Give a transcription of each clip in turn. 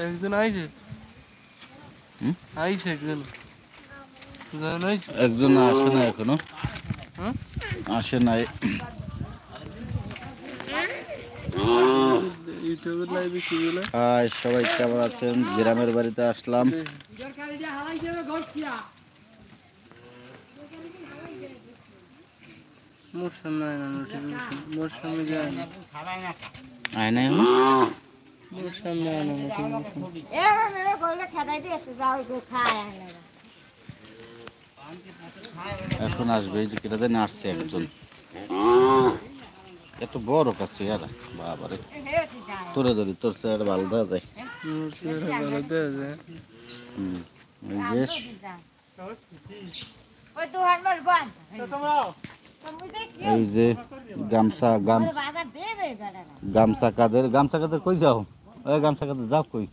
একজন আইছে আইছে একজন আসে না এখনো, আসে নাই। হাই সবাই কেমন আছেন? গ্রামের বাড়িতে আসলাম। আয় নাই এখন আসবে, এই যে কেটা দেন আসছে একজন, এত বড় কাছে আর বাবারে, তোরে ধরি তোর চেহারা ভালো দেওয়া যায়। এই যে এই যে গামছা গামছা কাদের কই যাও? ওই গামছা কাদের যাও কই?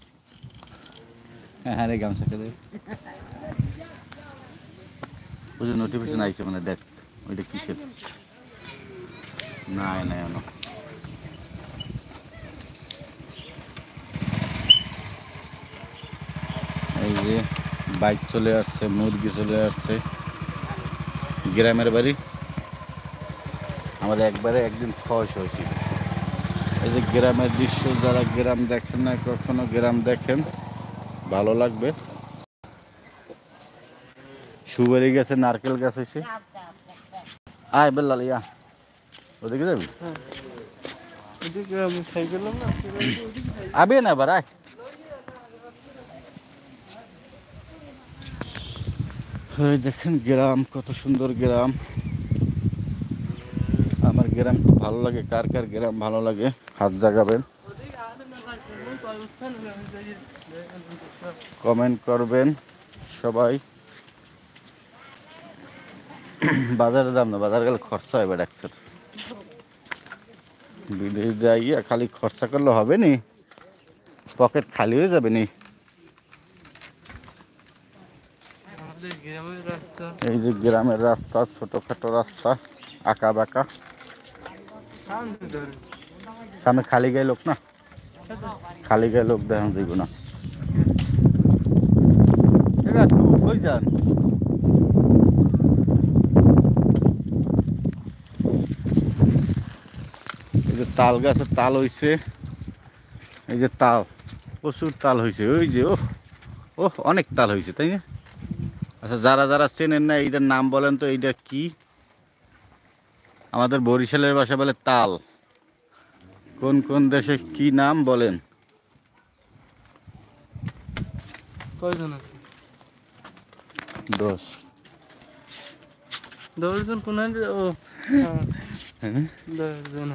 হ্যাঁ রে গামছা কাদের ওই যে নোটিফিকেশন আইছে মানে দেখ ওইটা কিসের? নাই নাই এনো এই যে বাইক চলে আসছে, মুরগি চলে আসছে। গ্রামের বাড়ি আমাদের একবারে একদিন খস হয়েছিল। এই যে গ্রামের দৃশ্য, যারা গ্রাম দেখেন না কখনো, গ্রাম দেখেন, ভালো লাগবে। সুপারি গাছে নারকেল গাছ হয়েছে। আয় বেল্লাল ইয়া ওদিকে যাবি? আবে না এবার আয়। দেখেন গ্রাম, কত সুন্দর গ্রাম। আমার গ্রাম খুব ভালো লাগে। কার কার গ্রাম ভালো লাগে হাত জাগাবেন, কমেন্ট করবেন সবাই। বাজারে দাম না, বাজার গেলে খরচা হবে ডাক্তার। বিদেশ যাইয়া খালি খরচা করলে হবে নি, পকেট খালি হয়ে যাবে নি। এই যে গ্রামের রাস্তা, ছোটখাটো রাস্তা, আঁকা বাঁকা। সামনে খালি গায়ে লোক না, খালি গায়ে লোক দেখানো যাইব না। কই যান? এই যে তাল গাছের তাল হইছে, এই যে তাল, প্রচুর তাল হয়েছে। ওই যে ও অনেক তাল হয়েছে, তাই না? আচ্ছা, যারা যারা চেনেন না এইটার নাম বলেন তো, এইটা কি? আমাদের বরিশালের ভাষা বলে তাল। কোন কোন দেশে কি নাম বলেন? কয়জন আছে? 10 10জন। কোন ও হ্যাঁ 10জন।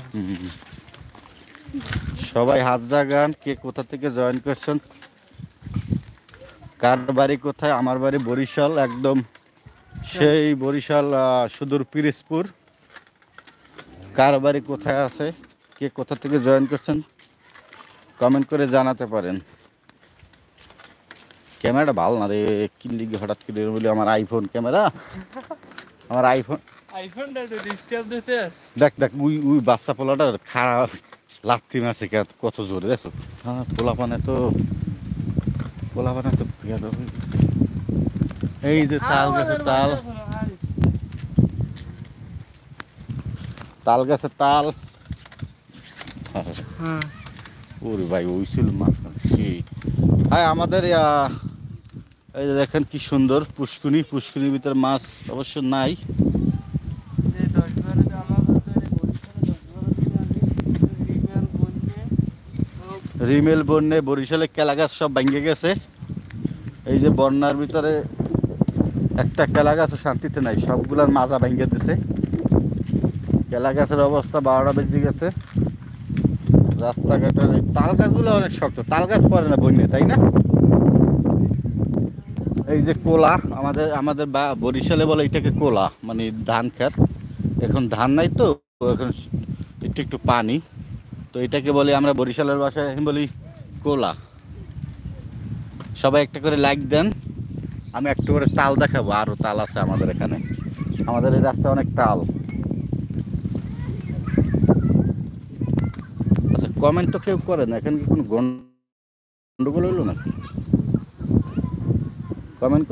সবাই হাত জাগান, কে কোথা থেকে জয়েন করছেন, কার বাড়ি কোথায়? আমার বাড়ি বরিশাল, একদম সেই বরিশাল সুদূর পিরোজপুর। কার বাড়ি কোথায় আছে, কে কোথা থেকে জয়েন করছেন, কমেন্ট করে জানাতে পারেন। ক্যামেরাটা ভালো না রে, কি লিগে হঠাৎ করে বলি? আমার আইফোন ক্যামেরা, আমার আইফোনটা একটু ডিস্টার্ব দিতে আছে। দেখ দেখ উই বাচ্চা পোলাটা খারাপ লাত্তি মারছে কত জোরে, দেখো। হ্যাঁ পোলাপানে তো বেয়াদব হয়ে গেছে। এই যে তাল গাছে তাল গাছে তাল। ওরে ভাই ওই ছিল মাছ। হ্যাঁ আমাদের এই যে দেখেন কি সুন্দর পুষ্কুনির ভিতরে মাছ অবশ্য নাই। রিমেল বন্যে বরিশালে কেলা গাছ সব ভেঙে গেছে। এই যে বন্যার ভিতরে একটা কেলা গাছও শান্তিতে নাই, সবগুলার মাজা ভেঙে দিছে। কেলা গাছের অবস্থা 12টা বেজে গেছে। রাস্তাঘাটের তাল গাছগুলো অনেক শক্ত, তাল গাছ পড়ে না বন্যে, তাই না? এই যে কোলা, আমাদের বরিশালে বলে এটাকে কোলা, মানে ধান খেত। এখন ধান নাই তো, এখন একটু পানি, তো এটাকে বলি আমরা বরিশালের ভাষায় বলি কোলা। সবাই একটা করে লাইক দেন, আমি একটু করে তাল দেখাবো। আরও তাল আছে আমাদের এখানে, আমাদের এই রাস্তায় অনেক তাল। আচ্ছা কমেন্ট তো কেউ করে না, এখানে কি কোনো গন্ডগোল হইলো নাকি? কমেন্ট